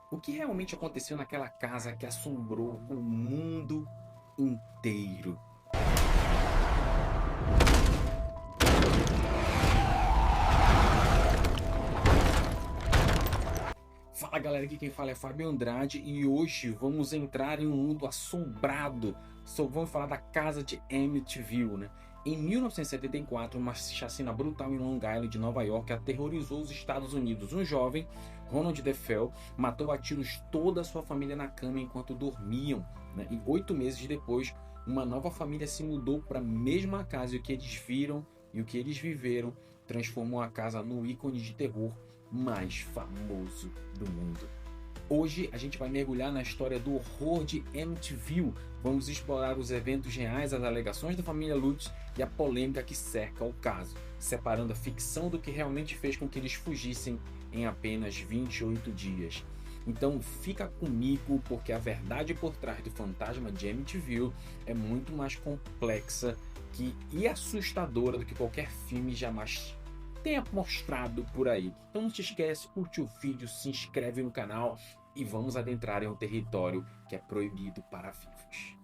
O que realmente aconteceu naquela casa que assombrou o mundo inteiro? Fala galera, aqui quem fala é Fábio Andrade e hoje vamos entrar em um mundo assombrado. Vamos falar da casa de Amityville, né? Em 1974, uma chacina brutal em Long Island, Nova York, aterrorizou os Estados Unidos. Um jovem, Ronald DeFeo, matou a tiros toda a sua família na cama enquanto dormiam, né? E 8 meses depois, uma nova família se mudou para a mesma casa e o que eles viram e o que eles viveram transformou a casa no ícone de terror mais famoso do mundo. Hoje a gente vai mergulhar na história do horror de Amityville. Vamos explorar os eventos reais, as alegações da família Lutz e a polêmica que cerca o caso, separando a ficção do que realmente fez com que eles fugissem em apenas 28 dias. Então fica comigo, porque a verdade por trás do fantasma de Amityville é muito mais complexa e assustadora do que qualquer filme jamais tenha mostrado por aí. Então não se esquece, curte o vídeo, se inscreve no canal e vamos adentrar em um território que é proibido para vivos.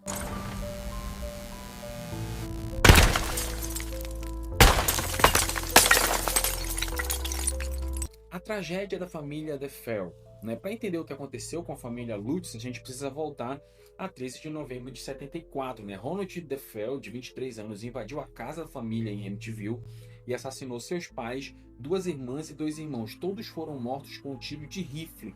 A tragédia da família DeFeo. Para entender o que aconteceu com a família Lutz, a gente precisa voltar a 13 de novembro de 74. Ronald DeFeo, de 23 anos, invadiu a casa da família em Amityville e assassinou seus pais, 2 irmãs e 2 irmãos. Todos foram mortos com um tiro de rifle.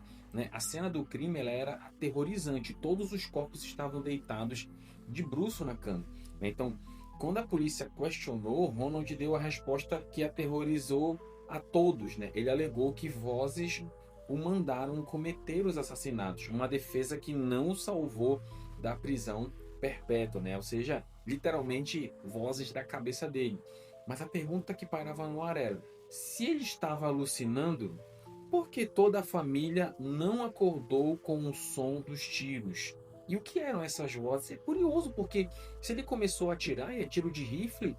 A cena do crime ela era aterrorizante. Todos os corpos estavam deitados de bruço na cama. Então, quando a polícia questionou, Ronald deu a resposta que aterrorizou a todos. Ele alegou que vozes o mandaram cometer os assassinatos, uma defesa que não o salvou da prisão perpétua, ou seja, literalmente vozes da cabeça dele. Mas a pergunta que pairava no ar era: se ele estava alucinando, por que toda a família não acordou com o som dos tiros? E o que eram essas vozes? É curioso, porque se ele começou a atirar e é tiro de rifle,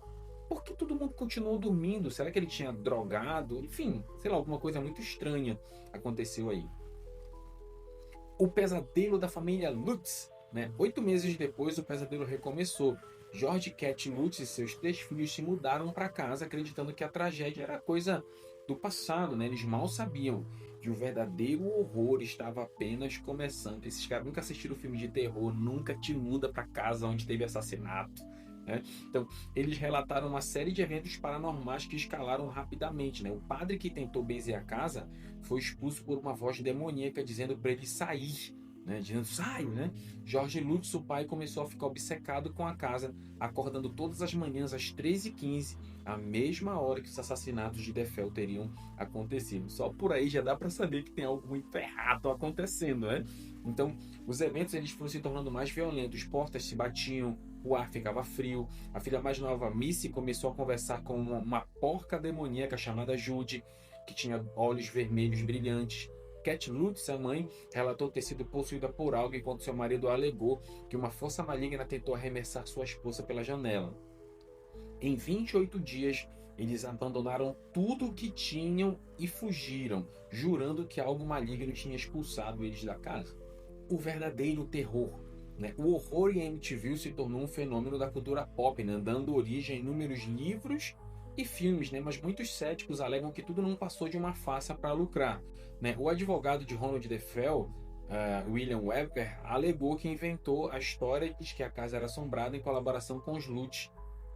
por que todo mundo continuou dormindo? Será que ele tinha drogado? Enfim, sei lá, alguma coisa muito estranha aconteceu aí. O pesadelo da família Lutz. 8 meses depois, o pesadelo recomeçou. George e Cat Lutz e seus 3 filhos se mudaram para casa, acreditando que a tragédia era coisa do passado. Eles mal sabiam que o verdadeiro horror estava apenas começando. Esses caras nunca assistiram filme de terror, nunca te muda para casa onde teve assassinato. Então, eles relataram uma série de eventos paranormais que escalaram rapidamente. O padre que tentou benzer a casa foi expulso por uma voz demoníaca dizendo para ele sair. Dizendo, sai, George Lutz, o pai, começou a ficar obcecado com a casa, acordando todas as manhãs às 13h15, a mesma hora que os assassinatos de DeFeo teriam acontecido. Só por aí já dá para saber que tem algo muito errado acontecendo, Então, os eventos eles foram se tornando mais violentos, portas se batiam, o ar ficava frio. A filha mais nova, Missy, começou a conversar com uma porca demoníaca chamada Judy, que tinha olhos vermelhos brilhantes. Cat Lutz, a mãe, relatou ter sido possuída por algo enquanto seu marido alegou que uma força maligna tentou arremessar sua esposa pela janela. Em 28 dias, eles abandonaram tudo o que tinham e fugiram, jurando que algo maligno tinha expulsado eles da casa. O verdadeiro terror. O horror em Amityville se tornou um fenômeno da cultura pop, dando origem a inúmeros livros e filmes, mas muitos céticos alegam que tudo não passou de uma farsa para lucrar. O advogado de Ronald DeFeo, William Webber, alegou que inventou a história de que a casa era assombrada em colaboração com os Lutz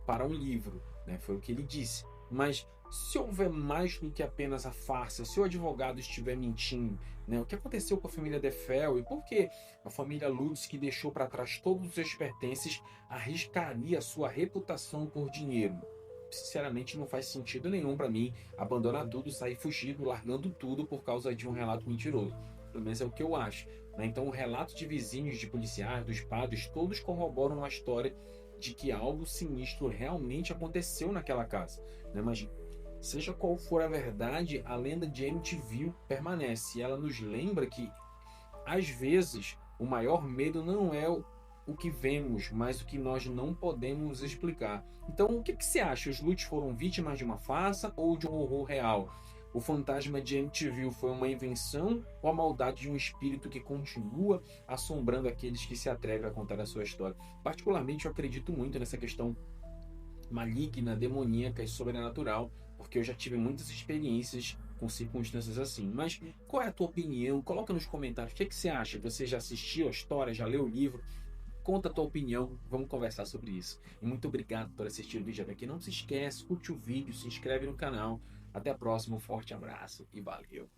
para um livro. Foi o que ele disse. Mas se houver mais do que apenas a farsa, se o advogado estiver mentindo, o que aconteceu com a família DeFeo e por que a família Lutz, que deixou para trás todos os seus pertences, arriscaria sua reputação por dinheiro? Sinceramente, não faz sentido nenhum para mim abandonar tudo, sair fugido, largando tudo por causa de um relato mentiroso. Pelo menos é o que eu acho. Então, o relato de vizinhos, de policiais, dos padres, todos corroboram a história de que algo sinistro realmente aconteceu naquela casa. Mas seja qual for a verdade, a lenda de Amityville permanece. E ela nos lembra que, às vezes, o maior medo não é o que vemos, mas o que nós não podemos explicar. Então, o que você acha? Os Lutz foram vítimas de uma farsa ou de um horror real? O fantasma de Amityville foi uma invenção ou a maldade de um espírito que continua assombrando aqueles que se atrevem a contar a sua história? Particularmente, eu acredito muito nessa questão maligna, demoníaca e sobrenatural, porque eu já tive muitas experiências com circunstâncias assim. Mas qual é a tua opinião? Coloca nos comentários o que você acha. Você já assistiu a história, já leu o livro? Conta a tua opinião, vamos conversar sobre isso. E muito obrigado por assistir o vídeo até aqui. Não se esquece, curte o vídeo, se inscreve no canal. Até a próxima, um forte abraço e valeu!